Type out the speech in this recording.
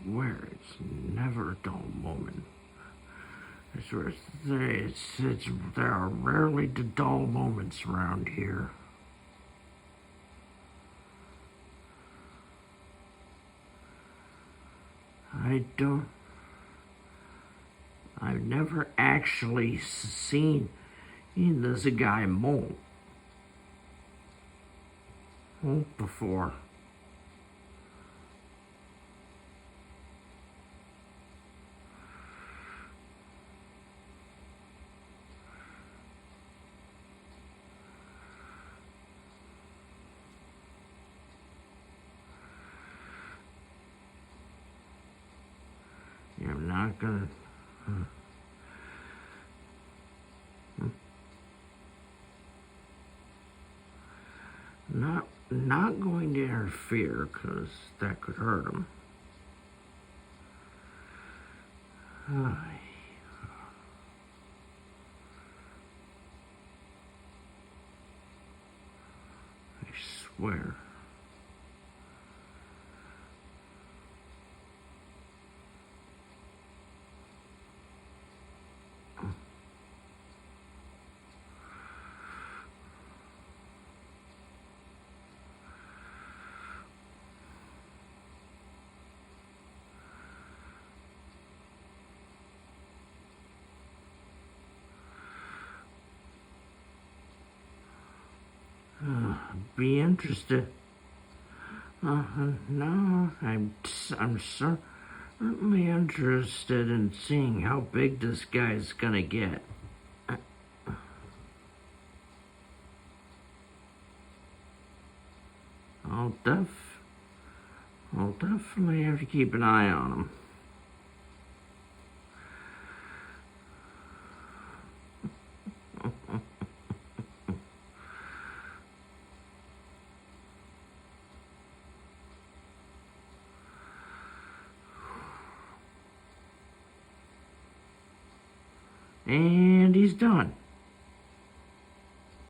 swear it's never a dull moment. I swear there are rarely dull moments around here. I've never actually seen this guy molt before. I'm not gonna. Not going to interfere, because that could hurt him. I swear. Be interested. No, I'm certainly interested in seeing how big this guy's gonna get. I'll definitely have to keep an eye on him. And he's done.